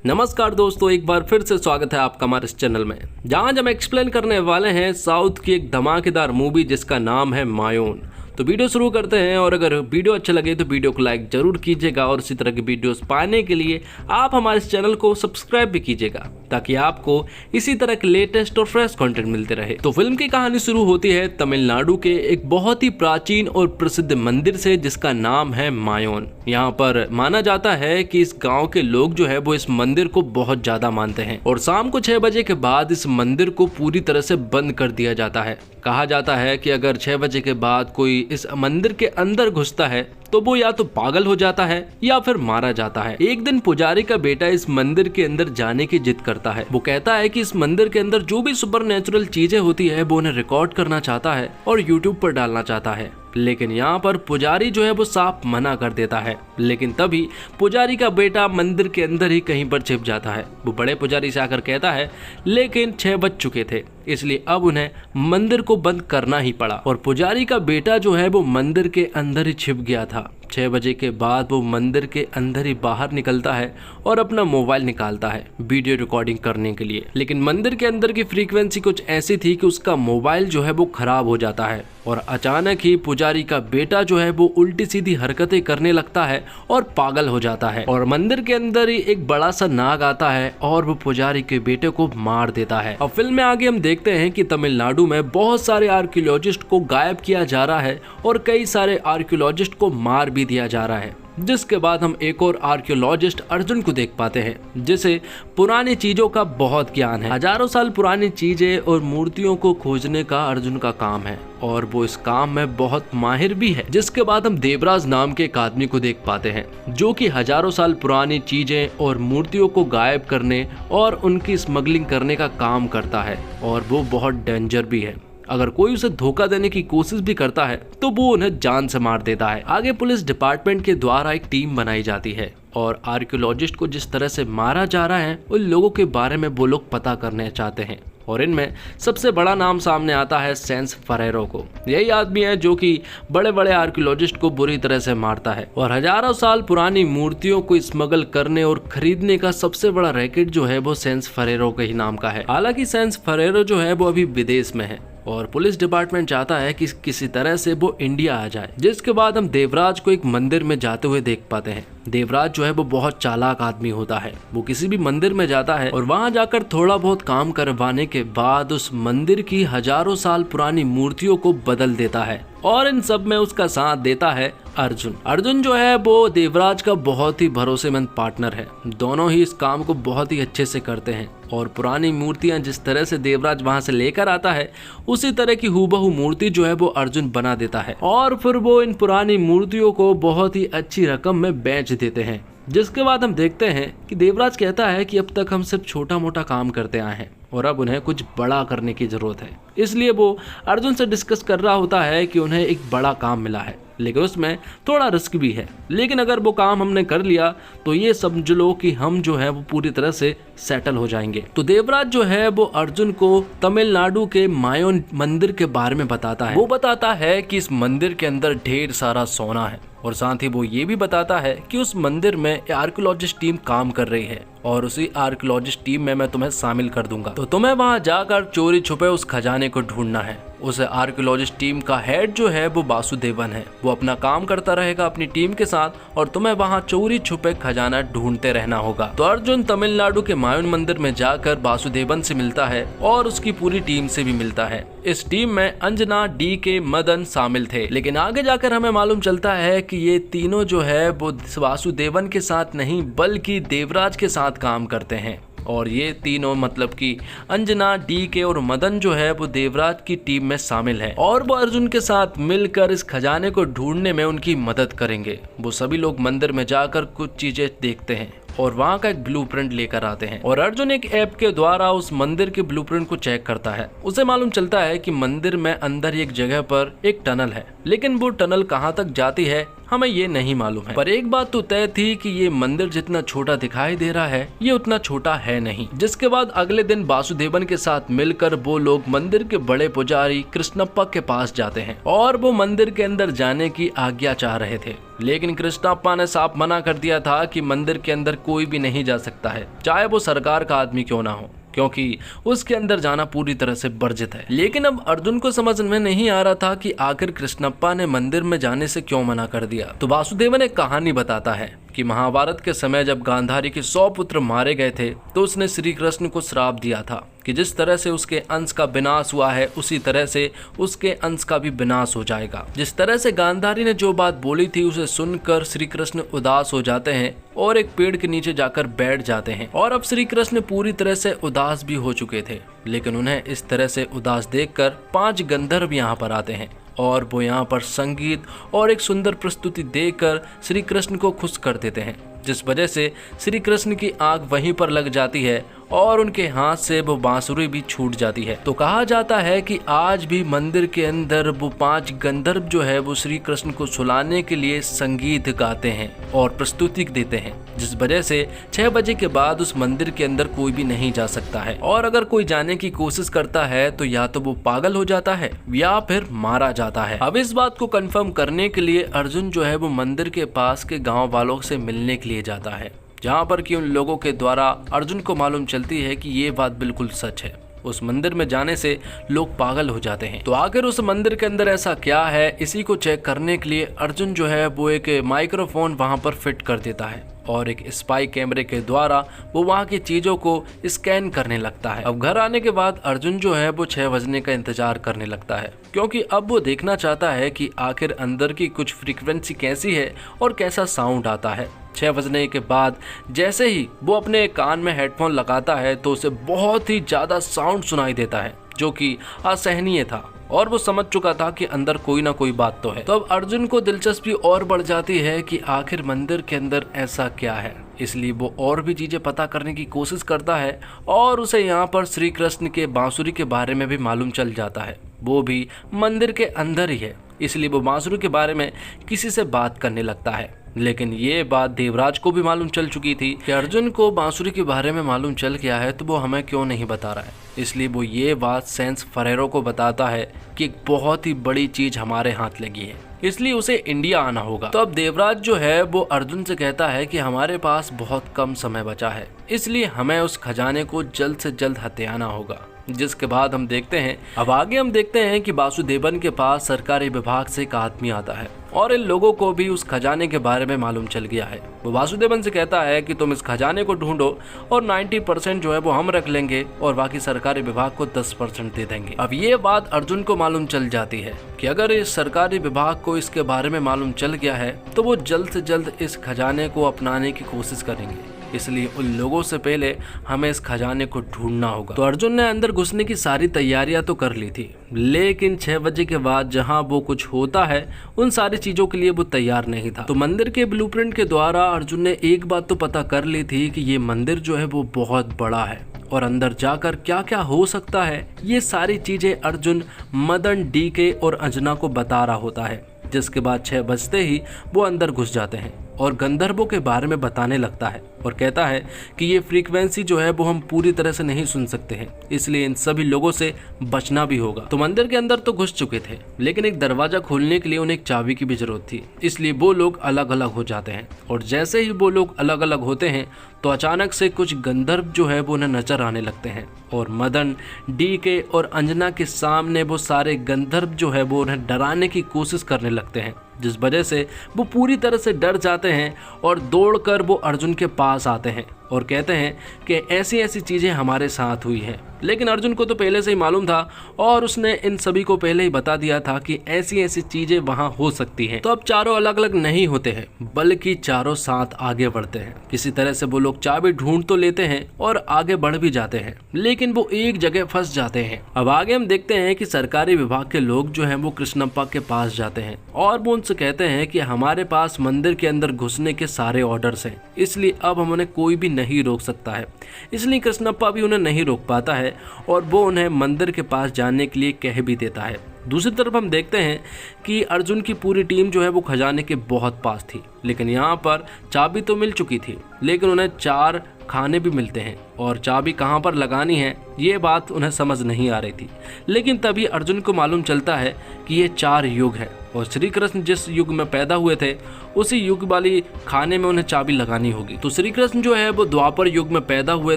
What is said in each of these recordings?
नमस्कार दोस्तों, एक बार फिर से स्वागत है आपका हमारे इस चैनल में, जहां हम एक्सप्लेन करने वाले हैं साउथ की एक धमाकेदार मूवी जिसका नाम है मायोन। तो वीडियो शुरू करते हैं और अगर वीडियो अच्छा लगे तो वीडियो को लाइक जरूर कीजिएगा और इसी तरह की वीडियोस पाने के लिए आप हमारे इस चैनल को सब्सक्राइब भी कीजिएगा ताकि आपको इसी तरह के लेटेस्ट और फ्रेश कंटेंट मिलते रहे। तो फिल्म की कहानी शुरू होती है तमिलनाडु के एक बहुत ही प्राचीन और प्रसिद्ध मंदिर से जिसका नाम है मायोन। यहाँ पर माना जाता है कि इस गाँव के लोग जो है वो इस मंदिर को बहुत ज्यादा मानते हैं और शाम को 6 बजे के बाद इस मंदिर को पूरी तरह से बंद कर दिया जाता है। कहा जाता है कि अगर 6 बजे के बाद कोई इस मंदिर के अंदर घुसता है तो वो या तो पागल हो जाता है या फिर मारा जाता है। एक दिन पुजारी का बेटा इस मंदिर के अंदर जाने की जिद करता है। वो कहता है कि इस मंदिर के अंदर जो भी सुपर नेचुरल चीजें होती है वो उन्हें रिकॉर्ड करना चाहता है और यूट्यूब पर डालना चाहता है, लेकिन यहाँ पर पुजारी जो है वो साफ मना कर देता है। लेकिन तभी पुजारी का बेटा मंदिर के अंदर ही कहीं पर छिप जाता है। वो बड़े पुजारी से आकर कहता है, लेकिन 6 बज चुके थे इसलिए अब उन्हें मंदिर को बंद करना ही पड़ा और पुजारी का बेटा जो है वो मंदिर के अंदर ही छिप गया था। 6 बजे के बाद वो मंदिर के अंदर ही बाहर निकलता है और अपना मोबाइल निकालता है वीडियो रिकॉर्डिंग करने के लिए। लेकिन मंदिर के अंदर की फ्रीक्वेंसी कुछ ऐसी थी कि उसका मोबाइल जो है वो खराब हो जाता है और अचानक ही पुजारी का बेटा जो है वो उल्टी सीधी हरकतें करने लगता है और पागल हो जाता है और मंदिर के अंदर ही एक बड़ा सा नाग आता है और वो पुजारी के बेटे को मार देता है। अब फिल्म में आगे हम देखते हैं कि तमिलनाडु में बहुत सारे आर्कियोलॉजिस्ट को गायब किया जा रहा है और कई सारे आर्कियोलॉजिस्ट को मार भी दिया जा रहा है। जिसके बाद हम एक और आर्कियोलॉजिस्ट अर्जुन को देख पाते हैं जिसे पुरानी चीजों का बहुत ज्ञान है। हजारों साल पुरानी चीजें और मूर्तियों को खोजने का अर्जुन का काम है और वो इस काम में बहुत माहिर भी है। जिसके बाद हम देवराज नाम के एक आदमी को देख पाते हैं जो कि हजारों साल पुरानी चीजें और मूर्तियों को गायब करने और उनकी स्मगलिंग करने का काम करता है और वो बहुत डेंजर भी है। अगर कोई उसे धोखा देने की कोशिश भी करता है तो वो उन्हें जान से मार देता है। आगे पुलिस डिपार्टमेंट के द्वारा एक टीम बनाई जाती है और आर्कियोलॉजिस्ट को जिस तरह से मारा जा रहा है उन लोगों के बारे में वो लोग पता करने चाहते हैं और इनमें सबसे बड़ा नाम सामने आता है सेंस फरेरो को। यही आदमी है जो कि बड़े बड़े आर्कियोलॉजिस्ट को बुरी तरह से मारता है और हजारों साल पुरानी मूर्तियों को स्मगल करने और खरीदने का सबसे बड़ा रैकेट जो है वो सेंस फरेरो के ही नाम का है। हालांकि सेंस फरेरो जो है वो अभी विदेश में है और पुलिस डिपार्टमेंट चाहता है कि किसी तरह से वो इंडिया आ जाए। जिसके बाद हम देवराज को एक मंदिर में जाते हुए देख पाते हैं। देवराज जो है वो बहुत चालाक आदमी होता है। वो किसी भी मंदिर में जाता है और वहां जाकर थोड़ा बहुत काम करवाने के बाद उस मंदिर की हजारों साल पुरानी मूर्तियों को बदल देता है और इन सब में उसका साथ देता है अर्जुन। अर्जुन जो है वो देवराज का बहुत ही भरोसेमंद पार्टनर है। दोनों ही इस काम को बहुत ही अच्छे से करते हैं और पुरानी मूर्तियां जिस तरह से देवराज वहां से लेकर आता है उसी तरह की हूबहू मूर्ति जो है वो अर्जुन बना देता है और फिर वो इन पुरानी मूर्तियों को बहुत ही अच्छी रकम में बेच देते हैं। जिसके बाद हम देखते हैं कि देवराज कहता है कि अब तक हम सिर्फ छोटा मोटा काम करते आए हैं और अब उन्हें कुछ बड़ा करने की जरूरत है। इसलिए वो अर्जुन से डिस्कस कर रहा होता है कि उन्हें एक बड़ा काम मिला है लेकिन उसमें थोड़ा रिस्क भी है, लेकिन अगर वो काम हमने कर लिया तो ये समझ लो कि हम जो है वो पूरी तरह से सेटल हो जाएंगे। तो देवराज जो है वो अर्जुन को तमिलनाडु के मायोन मंदिर के बारे में बताता है। वो बताता है कि इस मंदिर के अंदर ढेर सारा सोना है और साथ ही वो ये भी बताता है कि उस मंदिर में आर्कियोलॉजिस्ट टीम काम कर रही है और उसी आर्कियोलॉजिस्ट टीम में मैं तुम्हें शामिल कर दूंगा। तो तुम्हें वहां जाकर चोरी छुपे उस खजाने को ढूंढना है। उस आर्कियोलॉजिस्ट टीम का हेड जो है वो वासुदेवन है। वो अपना काम करता रहेगा अपनी टीम के साथ और तुम्हें वहां चोरी छुपे खजाना ढूंढते रहना होगा। तो अर्जुन तमिलनाडु के मायोन मंदिर में जाकर वासुदेवन से मिलता है और उसकी पूरी टीम से भी मिलता है। इस टीम में अंजना, डीके, मदन शामिल थे, लेकिन आगे जाकर हमें मालूम चलता है कि ये तीनों जो है वो वासुदेवन के साथ नहीं बल्कि देवराज के साथ काम करते हैं और ये तीनों मतलब कि अंजना, डीके और मदन जो है वो देवराज की टीम में शामिल है और वो अर्जुन के साथ मिलकर इस खजाने को ढूंढने में उनकी मदद करेंगे। वो सभी लोग मंदिर में जाकर कुछ चीजें देखते हैं और वहाँ का एक ब्लूप्रिंट लेकर आते हैं और अर्जुन एक ऐप के द्वारा उस मंदिर के ब्लूप्रिंट को चेक करता है। उसे मालूम चलता है कि मंदिर में अंदर एक जगह पर एक टनल है, लेकिन वो टनल कहाँ तक जाती है हमें ये नहीं मालूम है। पर एक बात तो तय थी कि ये मंदिर जितना छोटा दिखाई दे रहा है ये उतना छोटा है नहीं। जिसके बाद अगले दिन वासुदेवन के साथ मिलकर वो लोग मंदिर के बड़े पुजारी कृष्णप्पा के पास जाते हैं और वो मंदिर के अंदर जाने की आज्ञा चाह रहे थे, लेकिन कृष्णप्पा ने साफ मना कर दिया था कि मंदिर के अंदर कोई भी नहीं जा सकता है, चाहे वो सरकार का आदमी क्यों ना हो, क्योंकि उसके अंदर जाना पूरी तरह से वर्जित है। लेकिन अब अर्जुन को समझ में नहीं आ रहा था कि आखिर कृष्णप्पा ने मंदिर में जाने से क्यों मना कर दिया। तो वासुदेवन एक कहानी बताता है कि महाभारत के समय जब गांधारी के 100 पुत्र मारे गए थे तो उसने श्री कृष्ण को श्राप दिया था कि जिस तरह से उसके अंश का विनाश हुआ है उसी तरह से उसके अंश का भी विनाश हो जाएगा। जिस तरह से गांधारी ने जो बात बोली थी उसे सुनकर श्री कृष्ण उदास हो जाते हैं और एक पेड़ के नीचे जाकर बैठ जाते हैं। और अब श्री कृष्ण पूरी तरह से उदास भी हो चुके थे, लेकिन उन्हें इस तरह से उदास देखकर 5 गंधर्व यहाँ पर आते हैं और वो यहाँ पर संगीत और एक सुंदर प्रस्तुति देकर श्री कृष्ण को खुश कर देते हैं, जिस वजह से श्री कृष्ण की आंख वहीं पर लग जाती है और उनके हाथ से वो बांसुरी भी छूट जाती है। तो कहा जाता है कि आज भी मंदिर के अंदर वो 5 गंधर्व जो है वो श्री कृष्ण को सुलाने के लिए संगीत गाते हैं और प्रस्तुति देते हैं, जिस वजह से 6 बजे के बाद उस मंदिर के अंदर कोई भी नहीं जा सकता है। और अगर कोई जाने की कोशिश करता है तो या तो वो पागल हो जाता है या फिर मारा जाता है। अब इस बात को कंफर्म करने के लिए अर्जुन जो है वो मंदिर के पास के गाँव वालों से मिलने के लिए जाता है, जहाँ पर कि उन लोगों के द्वारा अर्जुन को मालूम चलती है कि ये बात बिल्कुल सच है, उस मंदिर में जाने से लोग पागल हो जाते हैं। तो आखिर उस मंदिर के अंदर ऐसा क्या है, इसी को चेक करने के लिए अर्जुन जो है वो एक माइक्रोफोन वहां पर फिट कर देता है और एक स्पाई कैमरे के द्वारा वो वहां की चीजों को स्कैन करने लगता है। अब घर आने के बाद अर्जुन जो है वो 6 बजने का इंतजार करने लगता है, क्योंकि अब वो देखना चाहता है कि आखिर अंदर की कुछ फ्रीक्वेंसी कैसी है और कैसा साउंड आता है। 6 बजने के बाद जैसे ही वो अपने कान में हेडफोन लगाता है तो उसे बहुत ही ज्यादा साउंड सुनाई देता है, जो कि असहनीय था और वो समझ चुका था कि अंदर कोई ना कोई बात तो है। तो अब अर्जुन को दिलचस्पी और बढ़ जाती है कि आखिर मंदिर के अंदर ऐसा क्या है, इसलिए वो और भी चीजें पता करने की कोशिश करता है और उसे यहाँ पर श्री कृष्ण के बांसुरी के बारे में भी मालूम चल जाता है, वो भी मंदिर के अंदर ही है, इसलिए वो बांसुरी के बारे में किसी से बात करने लगता है। लेकिन ये बात देवराज को भी मालूम चल चुकी थी कि अर्जुन को बांसुरी के बारे में मालूम चल गया है तो वो हमें क्यों नहीं बता रहा है, इसलिए वो ये बात सेंस फरेरो को बताता है कि एक बहुत ही बड़ी चीज हमारे हाथ लगी है, इसलिए उसे इंडिया आना होगा। तो अब देवराज जो है वो अर्जुन से कहता है कि हमारे पास बहुत कम समय बचा है, इसलिए हमें उस खजाने को जल्द से जल्द हथियाना होगा। जिसके बाद हम देखते हैं, अब आगे हम देखते हैं कि वासुदेवन के पास सरकारी विभाग से एक आदमी आता है और इन लोगों को भी उस खजाने के बारे में मालूम चल गया है। वो वासुदेवन से कहता है कि तुम इस खजाने को ढूंढो और 90% जो है वो हम रख लेंगे और बाकी सरकारी विभाग को 10% दे देंगे। अब ये बात अर्जुन को मालूम चल जाती है कि अगर इस सरकारी विभाग को इसके बारे में मालूम चल गया है तो वो जल्द से जल्द इस खजाने को अपनाने की कोशिश करेंगे, इसलिए उन लोगों से पहले हमें इस खजाने को ढूंढना होगा। तो अर्जुन ने अंदर घुसने की सारी तैयारियां तो कर ली थी, लेकिन 6 बजे के बाद जहां वो कुछ होता है उन सारी चीजों के लिए वो तैयार नहीं था। तो मंदिर के ब्लूप्रिंट के द्वारा अर्जुन ने एक बात तो पता कर ली थी कि ये मंदिर जो है वो बहुत बड़ा है और अंदर जाकर क्या क्या हो सकता है ये सारी चीजें अर्जुन मदन, डीके और अंजना को बता रहा होता है। जिसके बाद 6 बजते ही वो अंदर घुस जाते हैं और गंधर्वों के बारे में बताने लगता है और कहता है कि ये फ्रीक्वेंसी जो है वो हम पूरी तरह से नहीं सुन सकते हैं, इसलिए इन सभी लोगों से बचना भी होगा। तो मंदिर के अंदर तो घुस चुके थे, लेकिन एक दरवाजा खोलने के लिए उन्हें एक चाबी की भी जरूरत थी, इसलिए वो लोग अलग अलग हो जाते हैं और जैसे ही वो लोग अलग अलग होते हैं तो अचानक से कुछ गंधर्व जो है वो उन्हें नजर आने लगते हैं और मदन, डीके और अंजना के सामने वो सारे गंधर्व जो है वो उन्हें डराने की कोशिश करने लगते हैं, जिस वजह से वो पूरी तरह से डर जाते हैं और दौड़कर वो अर्जुन के पास आते हैं और कहते हैं कि ऐसी ऐसी चीजें हमारे साथ हुई हैं। लेकिन अर्जुन को तो पहले से ही मालूम था और उसने इन सभी को पहले ही बता दिया था कि ऐसी ऐसी चीजें वहां हो सकती हैं। तो अब चारों अलग अलग नहीं होते हैं, बल्कि चारों साथ आगे बढ़ते हैं। किसी तरह से वो लोग चाबी ढूंढ तो लेते हैं और आगे बढ़ भी जाते हैं, लेकिन वो एक जगह फंस जाते हैं। अब आगे हम देखते हैं कि सरकारी विभाग के लोग जो है वो कृष्णप्पा के पास जाते हैं और वो उनसे कहते हैं कि हमारे पास मंदिर के अंदर घुसने के सारे ऑर्डर्स हैं, इसलिए अब हम उन्हें कोई भी नहीं रोक सकता है। इसलिए कृष्णप्पा भी उन्हें नहीं रोक पाता है और वो उन्हें मंदिर के पास जाने के लिए कह भी देता है। दूसरी तरफ हम देखते हैं कि अर्जुन की पूरी टीम जो है वो खजाने के बहुत पास थी, लेकिन यहाँ पर चाबी तो मिल चुकी थी, लेकिन उन्हें 4 खाने भी मिलते हैं और चाबी कहाँ पर लगानी है ये बात उन्हें समझ नहीं आ रही थी। लेकिन तभी अर्जुन को मालूम चलता है कि ये 4 युग है और श्री कृष्ण जिस युग में पैदा हुए थे उसी युग वाली खाने में उन्हें चाबी लगानी होगी। तो श्री कृष्ण जो है वो द्वापर युग में पैदा हुए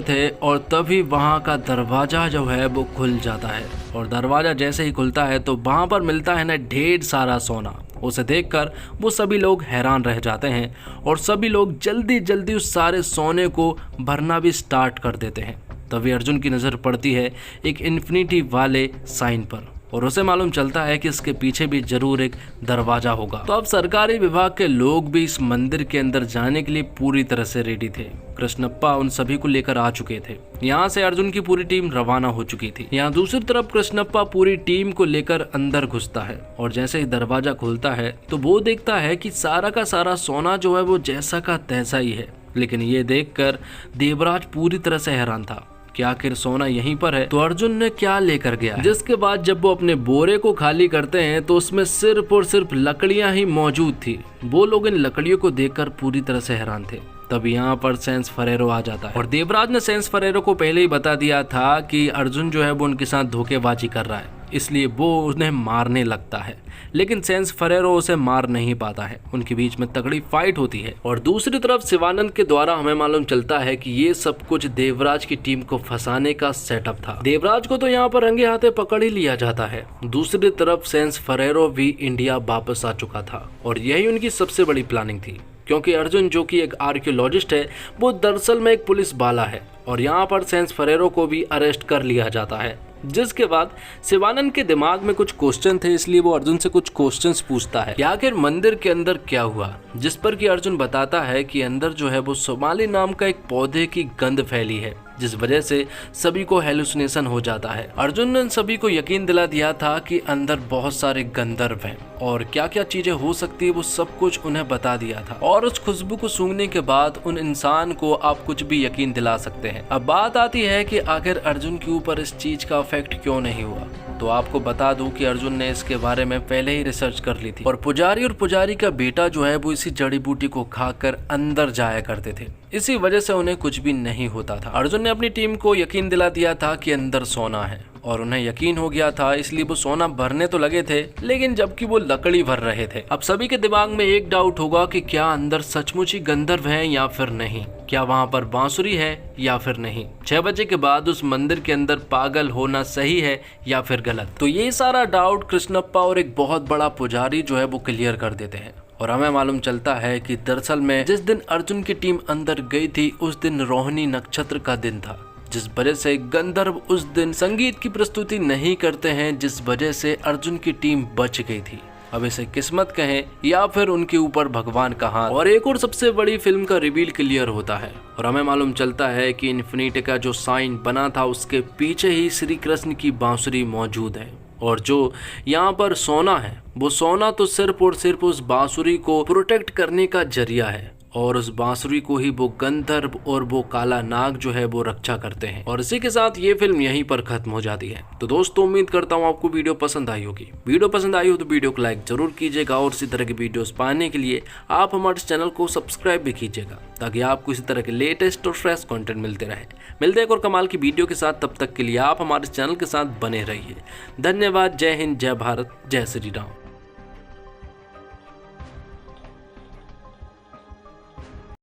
थे और तभी वहाँ का दरवाजा जो है वो खुल जाता है और दरवाजा जैसे ही खुलता है तो वहाँ पर मिलता है ना ढेर सारा सोना। उसे देखकर वो सभी लोग हैरान रह जाते हैं और सभी लोग जल्दी जल्दी उस सारे सोने को भरना भी स्टार्ट कर देते हैं। तभी अर्जुन की नज़र पड़ती है एक इन्फिनिटी वाले साइन पर और उसे मालूम चलता है कि इसके पीछे भी जरूर एक दरवाजा होगा। तो अब सरकारी विभाग के लोग भी इस मंदिर के अंदर जाने के लिए पूरी तरह से रेडी थे। कृष्णप्पा उन सभी को लेकर आ चुके थे। यहाँ से अर्जुन की पूरी टीम रवाना हो चुकी थी। यहाँ दूसरी तरफ कृष्णप्पा पूरी टीम को लेकर अंदर घुसता है और जैसे ही दरवाजा खुलता है तो वो देखता है कि सारा का सारा सोना जो है वो जैसा का तैसा ही है। लेकिन ये देखकर देवराज पूरी तरह से हैरान था कि आखिर सोना यहीं पर है तो अर्जुन ने क्या लेकर गया है। जिसके बाद जब वो अपने बोरे को खाली करते हैं तो उसमें सिर्फ और सिर्फ लकड़ियां ही मौजूद थी। वो लोग इन लकड़ियों को देखकर पूरी तरह से हैरान थे। तब यहाँ पर सेंस फरेरो आ जाता है और देवराज ने सेंस फरेरो को पहले ही बता दिया था कि अर्जुन जो है वो उनके साथ धोखेबाजी कर रहा है, इसलिए वो उन्हें मारने लगता है। लेकिन सेंस फरेरो उसे मार नहीं पाता है। उनके बीच में तगड़ी फाइट होती है और दूसरी तरफ शिवानंद के द्वारा हमें मालूम चलता है कि ये सब कुछ देवराज की टीम को फंसाने का सेटअप था। देवराज को तो यहाँ पर रंगे हाथे पकड़ ही लिया जाता है। दूसरी तरफ सेंस फरेरो भी इंडिया वापस आ चुका था और यही उनकी सबसे बड़ी प्लानिंग थी, क्योंकि अर्जुन जो कि एक आर्कियोलॉजिस्ट है वो दरअसल में एक पुलिस वाला है और यहाँ पर सेंस फरेरो को भी अरेस्ट कर लिया जाता है। जिसके बाद शिवानंद के दिमाग में कुछ क्वेश्चन थे, इसलिए वो अर्जुन से कुछ क्वेश्चंस पूछता है कि आखिर मंदिर के अंदर क्या हुआ। जिस पर कि अर्जुन बताता है कि अंदर जो है वो सोमाली नाम का एक पौधे की गंध फैली है, जिस वजह से सभी को हेलुसिनेशन हो जाता है। अर्जुन ने सभी को यकीन दिला दिया था कि अंदर बहुत सारे गंधर्व हैं और क्या क्या चीजें हो सकती है वो सब कुछ उन्हें बता दिया था और उस खुशबू को सूंघने के बाद उन इंसान को आप कुछ भी यकीन दिला सकते हैं। अब बात आती है कि आखिर अर्जुन के ऊपर इस चीज का इफेक्ट क्यों नहीं हुआ। तो आपको बता दूं कि अर्जुन ने इसके बारे में पहले ही रिसर्च कर ली थी और पुजारी का बेटा जो है वो इसी जड़ी बूटी को खाकर अंदर जाया करते थे, इसी वजह से उन्हें कुछ भी नहीं होता था। अर्जुन ने अपनी टीम को यकीन दिला दिया था कि अंदर सोना है और उन्हें यकीन हो गया था, इसलिए वो सोना भरने तो लगे थे, लेकिन जबकि वो लकड़ी भर रहे थे। अब सभी के दिमाग में एक डाउट होगा कि क्या अंदर सचमुच ही गंधर्व हैं या फिर नहीं, क्या वहाँ पर बांसुरी है या फिर नहीं, 6 बजे के बाद उस मंदिर के अंदर पागल होना सही है या फिर गलत। तो ये सारा डाउट कृष्णप्पा और एक बहुत बड़ा पुजारी जो है वो क्लियर कर देते हैं और हमें मालूम चलता है कि दरअसल में जिस दिन अर्जुन की टीम अंदर गई थी उस दिन रोहिणी नक्षत्र का दिन था, जिस वजह से गंधर्व उस दिन संगीत की प्रस्तुति नहीं करते हैं, जिस वजह से अर्जुन की टीम बच गई थी। अब इसे किस्मत कहें या फिर उनके ऊपर भगवान का हाथ। और एक और सबसे बड़ी फिल्म का रिवील क्लियर होता है और हमें मालूम चलता है कि इन्फिनिटी का जो साइन बना था उसके पीछे ही श्री कृष्ण की बांसुरी मौजूद है और जो यहाँ पर सोना है वो सोना तो सिर्फ और सिर्फ उस बांसुरी को प्रोटेक्ट करने का जरिया है और उस बांसुरी को ही वो गंधर्व और वो काला नाग जो है वो रक्षा करते हैं। और इसी के साथ ये फिल्म यहीं पर खत्म हो जाती है। तो दोस्तों उम्मीद करता हूँ आपको वीडियो पसंद आई होगी। वीडियो पसंद आई हो तो वीडियो को लाइक जरूर कीजिएगा और इसी तरह की वीडियोस पाने के लिए आप हमारे चैनल को सब्सक्राइब भी कीजिएगा, ताकि आपको इसी तरह के लेटेस्ट और फ्रेश कंटेंट मिलते रहे। मिलते हैं एक और कमाल की वीडियो के साथ, तब तक के लिए आप हमारे चैनल के साथ बने रहिए। धन्यवाद। जय हिंद, जय भारत, जय श्री राम।